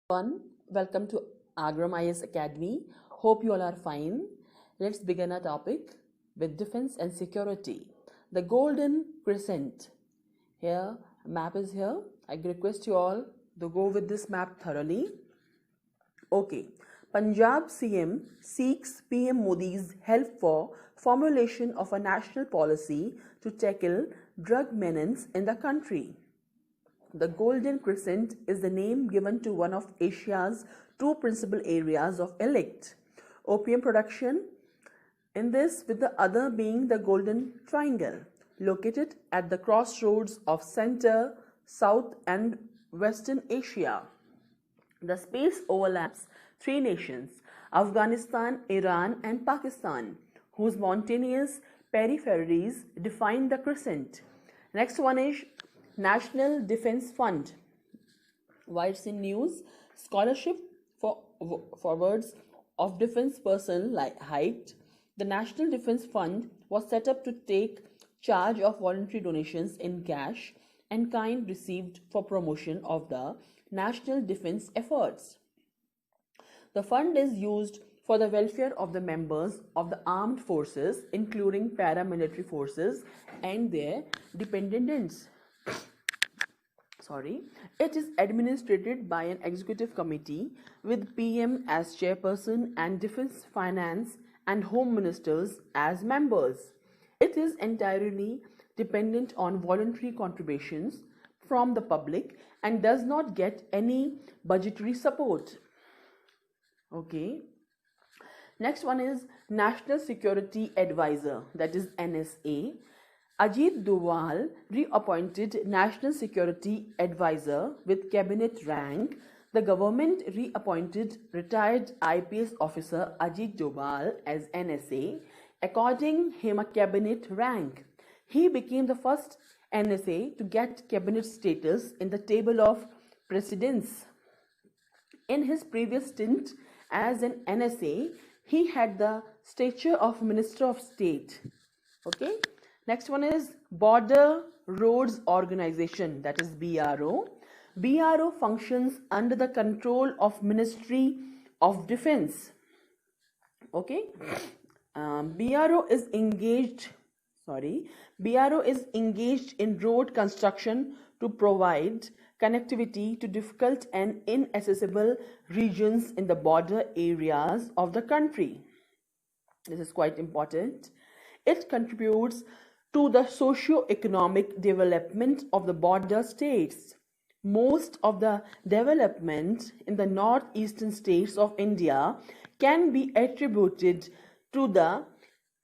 Everyone, welcome to Agram IS Academy. Hope you all are fine. Let's begin our topic with defense and security. The Golden Crescent. Here, map is here. I request you all to go with this map thoroughly. Okay. Punjab CM seeks PM Modi's help for formulation of a national policy to tackle drug menace in the country. The Golden Crescent is the name given to one of Asia's two principal areas of illicit opium production, in this with the other being the Golden Triangle, located at the crossroads of Central, South and Western Asia. The space overlaps three nations, Afghanistan, Iran and Pakistan, whose mountainous peripheries define the crescent. Next one is National Defense Fund. Why it's in news? Scholarship for forwards of defense person like height. The National Defense Fund was set up to take charge of voluntary donations in cash and kind received for promotion of the national defense efforts. The fund is used for the welfare of the members of the armed forces, including paramilitary forces and their dependents. It is administered by an executive committee with PM as chairperson and defense, finance and home ministers as members. It is entirely dependent on voluntary contributions from the public and does not get any budgetary support. Okay. Next one is National Security Advisor, that is NSA. Ajit Doval, reappointed National Security Advisor with cabinet rank. The government reappointed retired IPS officer Ajit Doval as NSA, according him a cabinet rank. He became the first NSA to get cabinet status in the table of precedence. In his previous stint as an NSA, he had the stature of Minister of State. Okay. Next one is Border Roads Organization, that is BRO. BRO functions under the control of Ministry of Defense. Okay. BRO is engaged in road construction to provide connectivity to difficult and inaccessible regions in the border areas of the country. This is quite important. It contributes to the socio-economic development of the border states. Most of the development in the northeastern states of India can be attributed to the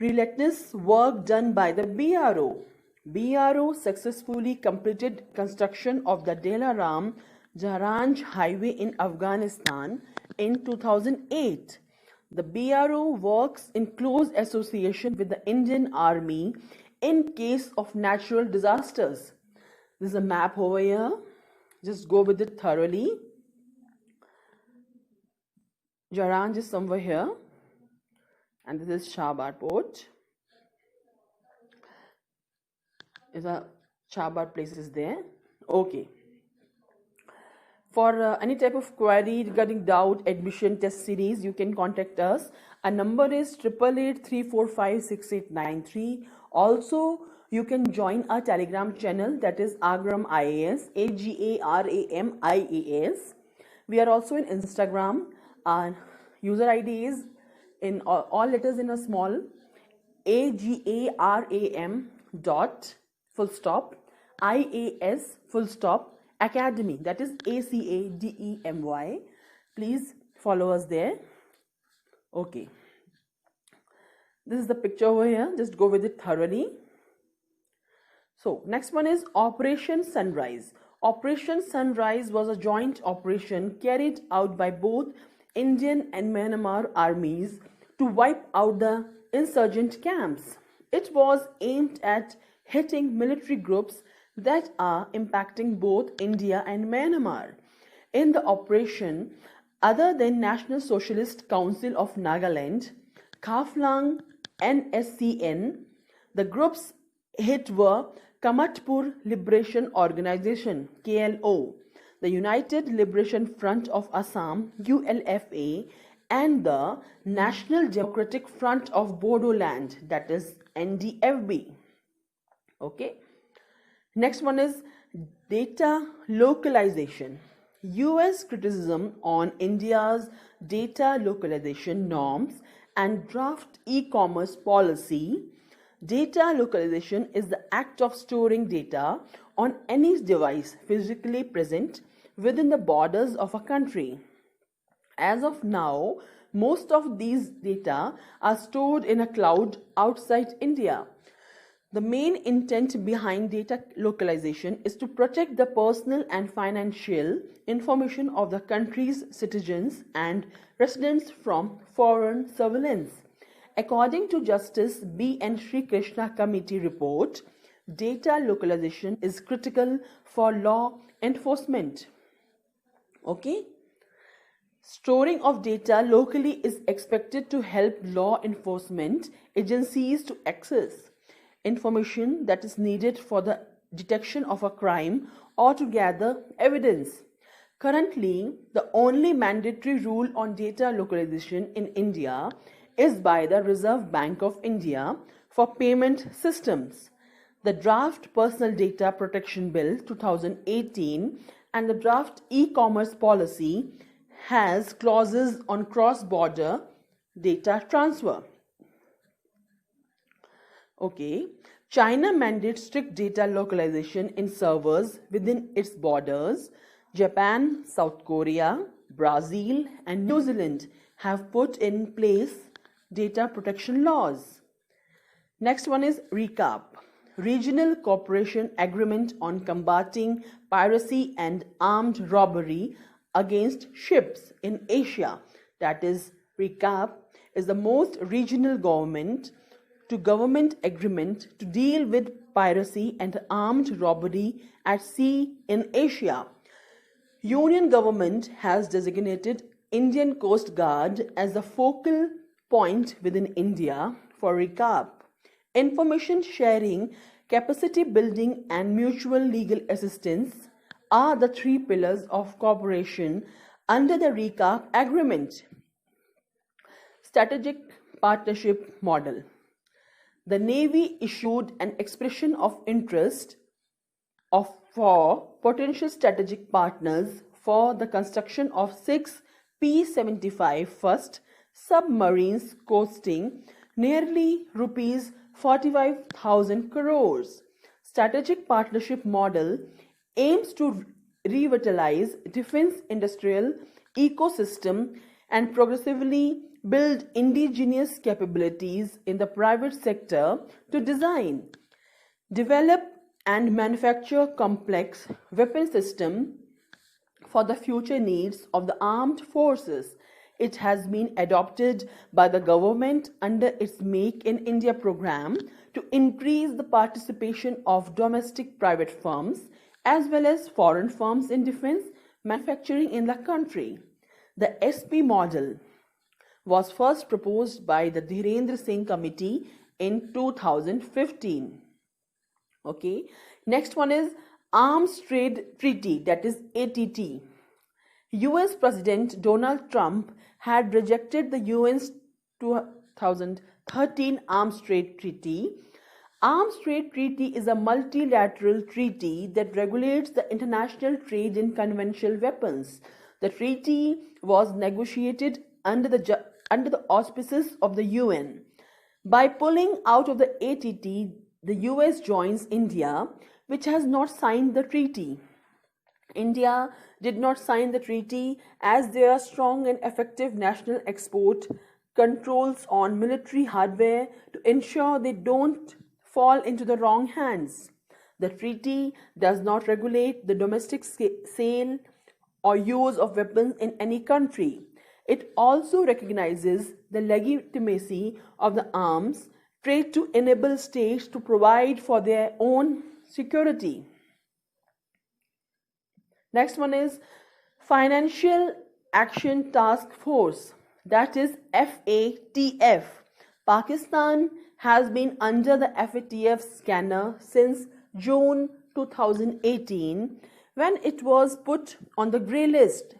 relentless work done by the BRO. BRO successfully completed construction of the Delaram-Jaranj highway in Afghanistan in 2008. The BRO works in close association with the Indian Army in case of natural disasters. This is a map over here. Just go with it thoroughly. Jaranj is somewhere here. And this is Shahbar Port. Is a Shahbar place is there. Okay. For any type of query regarding doubt, admission, test series, you can contact us. Our number is 8883456893. Also, you can join our Telegram channel, that is Agram IAS, AGARAMIAS. We are also in Instagram. Our user ID is in all letters in a small, AGARAM dot full stop IAS full stop Academy, that is ACADEMY. Please follow us there. Okay. This is the picture over here. Just go with it thoroughly. So, next one is Operation Sunrise. Operation Sunrise was a joint operation carried out by both Indian and Myanmar armies to wipe out the insurgent camps. It was aimed at hitting military groups that are impacting both India and Myanmar. In the operation, other than National Socialist Council of Nagaland, Khaflang, NSCN, the groups hit were Kamatpur Liberation Organization, KLO, the United Liberation Front of Assam ULFA, and the National Democratic Front of Bodoland, that is NDFB. Okay. Next one is data localization. US criticism on India's data localization norms and draft e-commerce policy. Data localization is the act of storing data on any device physically present within the borders of a country. As of now, most of these data are stored in a cloud outside India. The main intent behind data localization is to protect the personal and financial information of the country's citizens and residents from foreign surveillance. According to Justice B. N. Sri Krishna Committee report, data localization is critical for law enforcement. Okay? Storing of data locally is expected to help law enforcement agencies to access information that is needed for the detection of a crime or to gather evidence. Currently, the only mandatory rule on data localization in India is by the Reserve Bank of India for payment systems. The Draft Personal Data Protection Bill 2018 and the Draft E-Commerce Policy has clauses on cross-border data transfer. Okay, China mandates strict data localization in servers within its borders. Japan, South Korea, Brazil, and New Zealand have put in place data protection laws. Next one is RECAP, Regional Cooperation Agreement on Combating Piracy and Armed Robbery Against Ships in Asia. That is, RECAP is the most regional government agreement to deal with piracy and armed robbery at sea in Asia. Union government has designated Indian Coast Guard as the focal point within India for RECAP. Information sharing, capacity building, and mutual legal assistance are the three pillars of cooperation under the RECAP agreement. Strategic Partnership Model. The Navy issued an expression of interest for potential strategic partners for the construction of 6 P-75 first submarines costing nearly rupees 45,000 crores. Strategic Partnership Model aims to revitalize defense industrial ecosystem and progressively build indigenous capabilities in the private sector to design, develop, and manufacture complex weapon systems for the future needs of the armed forces. It has been adopted by the government under its Make in India program to increase the participation of domestic private firms as well as foreign firms in defense manufacturing in the country. The SP model was first proposed by the Dhirendra Singh Committee in 2015. Okay. Next one is Arms Trade Treaty, that is ATT. US President Donald Trump had rejected the UN's 2013 Arms Trade Treaty. Arms Trade Treaty is a multilateral treaty that regulates the international trade in conventional weapons. The treaty was negotiated under the auspices of the UN. By pulling out of the ATT, the US joins India, which has not signed the treaty. India did not sign the treaty as there are strong and effective national export controls on military hardware to ensure they don't fall into the wrong hands. The treaty does not regulate the domestic sale or use of weapons in any country. It also recognizes the legitimacy of the arms trade to enable states to provide for their own security. Next one is Financial Action Task Force, that is FATF. Pakistan has been under the FATF scanner since June 2018, when it was put on the grey list.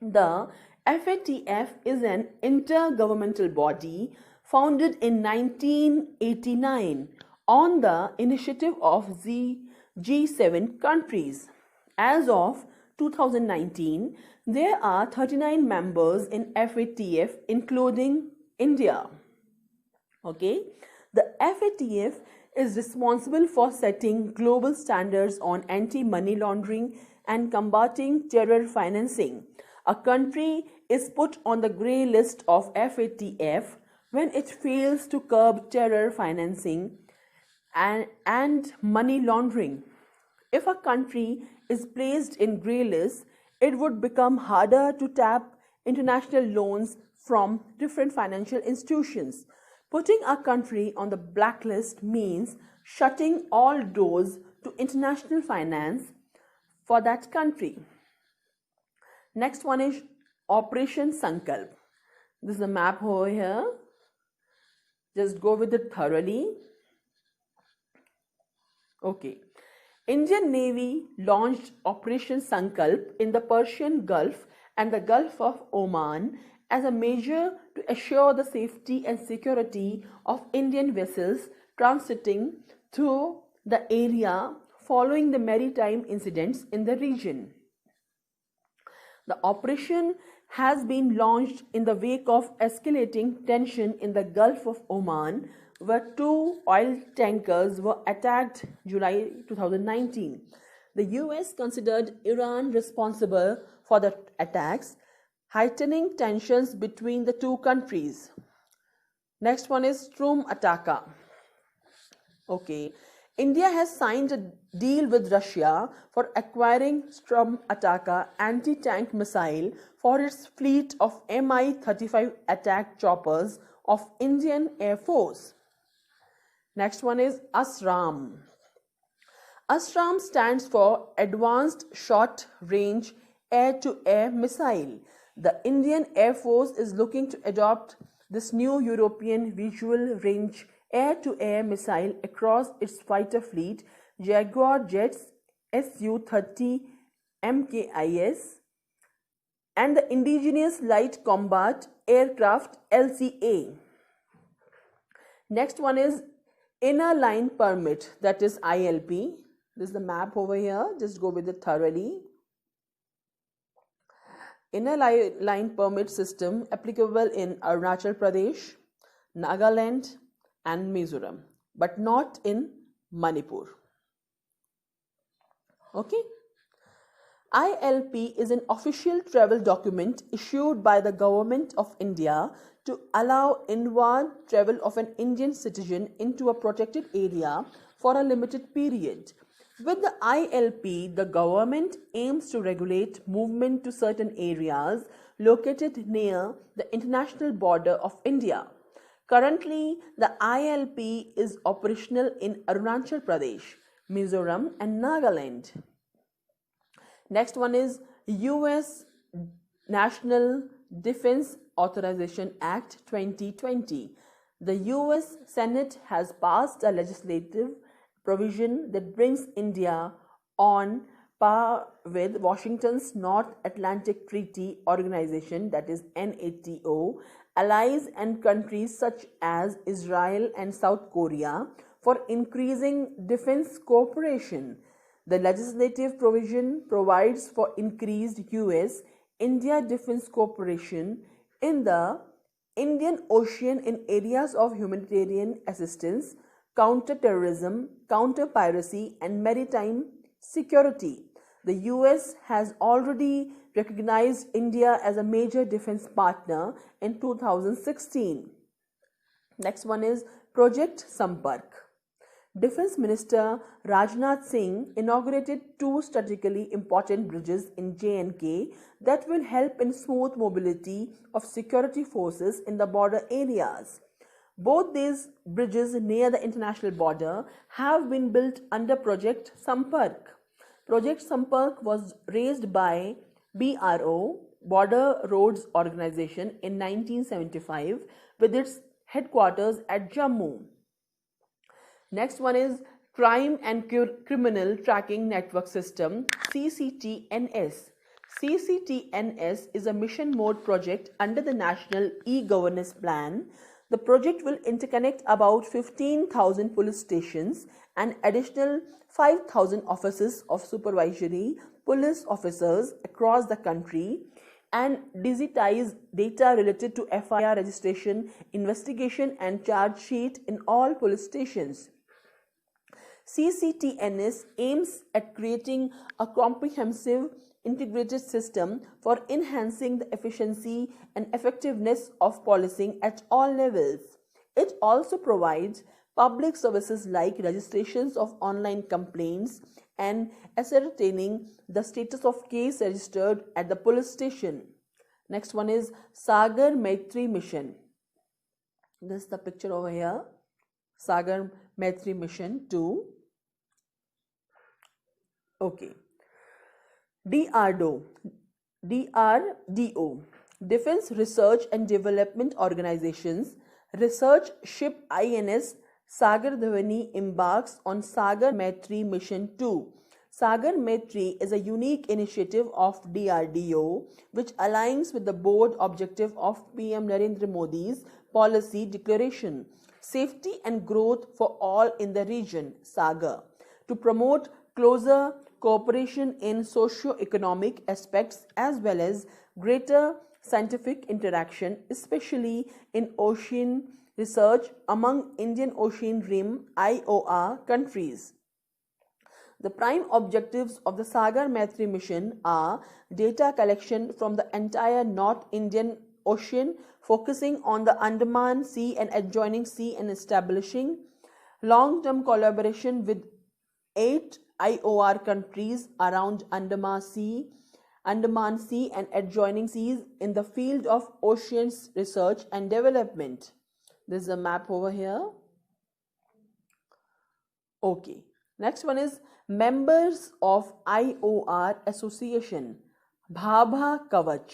The FATF is an intergovernmental body founded in 1989 on the initiative of the G7 countries. As of 2019, there are 39 members in FATF, including India. Okay, the FATF is responsible for setting global standards on anti-money laundering and combating terror financing. A country is put on the grey list of FATF when it fails to curb terror financing and money laundering. If a country is placed in grey list, it would become harder to tap international loans from different financial institutions. Putting a country on the blacklist means shutting all doors to international finance for that country. Next one is Operation Sankalp. This is a map over here. Just go with it thoroughly. Okay. Indian Navy launched Operation Sankalp in the Persian Gulf and the Gulf of Oman as a measure to assure the safety and security of Indian vessels transiting through the area following the maritime incidents in the region. The operation has been launched in the wake of escalating tension in the Gulf of Oman, where two oil tankers were attacked July 2019. The US considered Iran responsible for the attacks, heightening tensions between the two countries. Next one is Strum Ataka. Okay. India has signed a deal with Russia for acquiring Strum Ataka anti-tank missile for its fleet of Mi-35 attack choppers of Indian Air Force. Next one is ASRAM. ASRAM stands for Advanced Short Range Air-to-Air Missile. The Indian Air Force is looking to adopt this new European visual range air-to-air missile across its fighter fleet, Jaguar jets Su-30 MKIS, and the Indigenous Light Combat Aircraft LCA. Next one is Inner Line Permit, that is ILP. This is the map over here. Just go with it thoroughly. Inner Line Permit system applicable in Arunachal Pradesh, Nagaland, and Mizoram, but not in Manipur. Okay. ILP is an official travel document issued by the Government of India to allow inward travel of an Indian citizen into a protected area for a limited period. With the ILP, the government aims to regulate movement to certain areas located near the international border of India. Currently, the ILP is operational in Arunachal Pradesh, Mizoram, and Nagaland. Next one is US National Defense Authorization Act 2020. The US Senate has passed a legislative provision that brings India on par with Washington's North Atlantic Treaty Organization, that is NATO, allies and countries such as Israel and South Korea for increasing defense cooperation. The legislative provision provides for increased US-India defense cooperation in the Indian Ocean in areas of humanitarian assistance, counter-terrorism, counter-piracy, and maritime security. The US has already recognized India as a major defense partner in 2016. Next one is Project Sampark. Defense Minister Rajnath Singh inaugurated two strategically important bridges in J&K that will help in smooth mobility of security forces in the border areas. Both these bridges near the international border have been built under Project Sampark. Project Sampark was raised by BRO, Border Roads Organization, in 1975 with its headquarters at Jammu. Next one is Crime and Criminal Tracking Network System, CCTNS. CCTNS is a mission mode project under the National E-Governance Plan. The project will interconnect about 15,000 police stations and additional 5,000 offices of supervisory police officers across the country and digitize data related to FIR registration, investigation and charge sheet in all police stations. CCTNS aims at creating a comprehensive integrated system for enhancing the efficiency and effectiveness of policing at all levels. It also provides public services like registrations of online complaints and ascertaining the status of case registered at the police station. Next one is Sagar Maitri Mission. This is the picture over here. Sagar Maitri Mission 2. Okay. DRDO, Defense Research and Development Organizations, research ship INS Sagar Dhavani embarks on Sagar Maitri Mission 2. Sagar Maitri is a unique initiative of DRDO which aligns with the board objective of PM Narendra Modi's policy declaration, safety and growth for all in the region, Sagar, to promote closer cooperation in socio-economic aspects as well as greater scientific interaction, especially in ocean research among Indian Ocean Rim IOR countries. The prime objectives of the Sagar Maitri mission are data collection from the entire North Indian Ocean, focusing on the Andaman Sea and adjoining sea and establishing long-term collaboration with 8 IOR countries around Andaman Sea and adjoining seas in the field of oceans research and development. This is a map over here. Okay. Next one is members of IOR Association. Bhabha Kavach.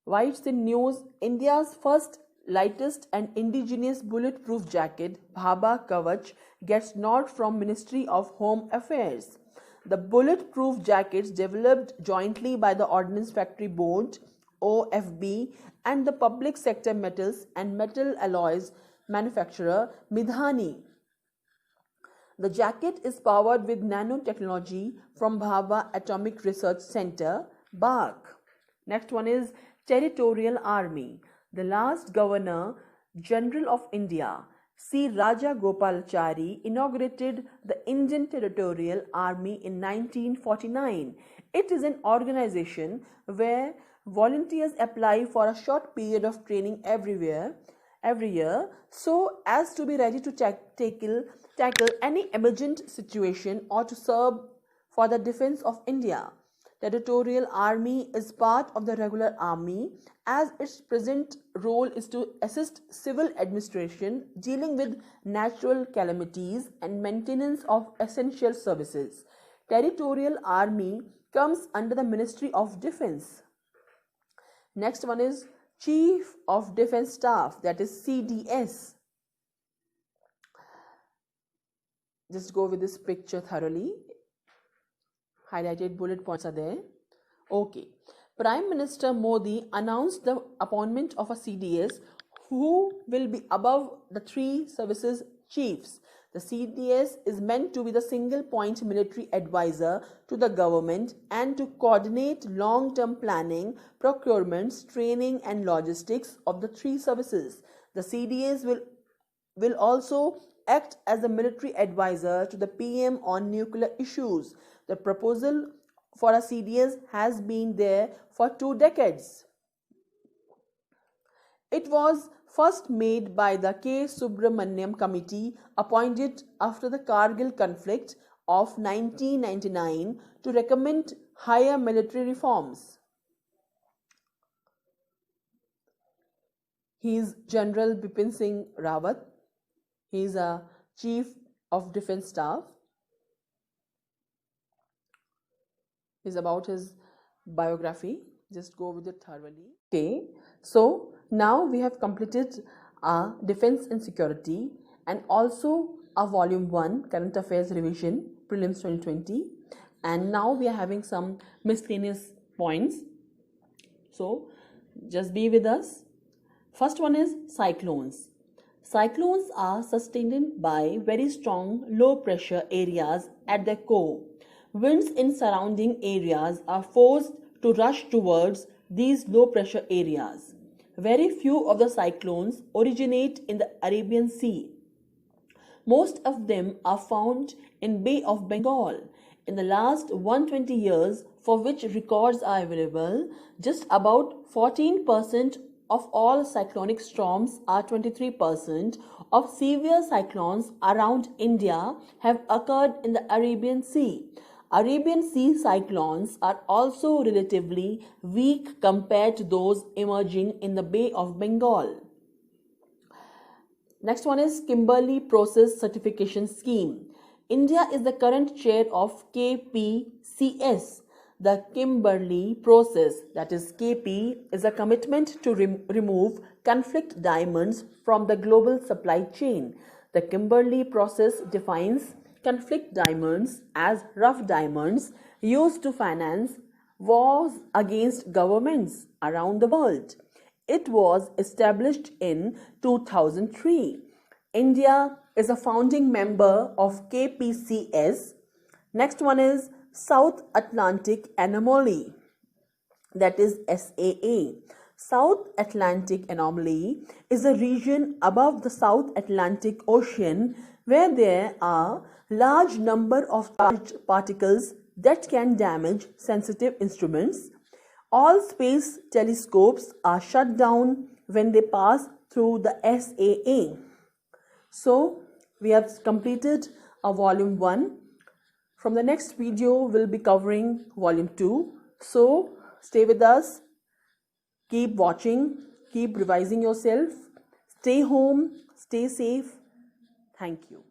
Writes in news, India's first lightest and indigenous bulletproof jacket, Bhabha Kavach, gets nod from Ministry of Home Affairs. The bulletproof jackets developed jointly by the Ordnance Factory Board, OFB, and the public sector metals and metal alloys manufacturer Midhani. The jacket is powered with nanotechnology from Bhabha Atomic Research Center, BARC. Next one is Territorial Army. The last Governor General of India, C. Raja Gopalachari, inaugurated the Indian Territorial Army in 1949. It is an organization where volunteers apply for a short period of training every year so as to be ready to tackle any emergent situation or to serve for the defense of India. Territorial Army is part of the regular army as its present role is to assist civil administration dealing with natural calamities and maintenance of essential services. Territorial Army comes under the Ministry of Defense. Next one is Chief of Defense Staff, that is CDS. Just go with this picture thoroughly. Highlighted bullet points are there. Okay. Prime Minister Modi announced the appointment of a CDS who will be above the 3 services chiefs. The CDS is meant to be the single point military advisor to the government and to coordinate long-term planning, procurements, training and logistics of the 3 services. The CDS will also act as a military advisor to the PM on nuclear issues. The proposal for a CDS has been there for 2 decades. It was first made by the K. Subramaniam Committee appointed after the Kargil conflict of 1999 to recommend higher military reforms. He is General Bipin Singh Rawat. He is a Chief of Defense Staff. Is about his biography. Just go with it thoroughly. Okay, so now we have completed our defense and security and also our volume 1 current affairs revision prelims 2020, and now we are having some miscellaneous points, so just be with us. First one is cyclones. Cyclones are sustained by very strong low pressure areas at their core. Winds in surrounding areas are forced to rush towards these low pressure areas. Very few of the cyclones originate in the Arabian Sea. Most of them are found in Bay of Bengal. In the last 120 years, for which records are available, just about 14% of all cyclonic storms are 23% of severe cyclones around India have occurred in the Arabian Sea. Arabian Sea cyclones are also relatively weak compared to those emerging in the Bay of Bengal. Next one is Kimberley Process Certification Scheme. India is the current chair of KPCS. The Kimberley process, that is KP, is a commitment to remove conflict diamonds from the global supply chain. The Kimberley process defines conflict diamonds as rough diamonds used to finance wars against governments around the world. It was established in 2003. India is a founding member of KPCS. Next one is South Atlantic Anomaly, that is SAA. South Atlantic Anomaly is a region above the South Atlantic Ocean where there are large number of charged particles that can damage sensitive instruments. All space telescopes are shut down when they pass through the SAA. So, we have completed our volume 1. From the next video, we'll be covering volume 2. So, stay with us, keep watching, keep revising yourself, stay home, stay safe. Thank you.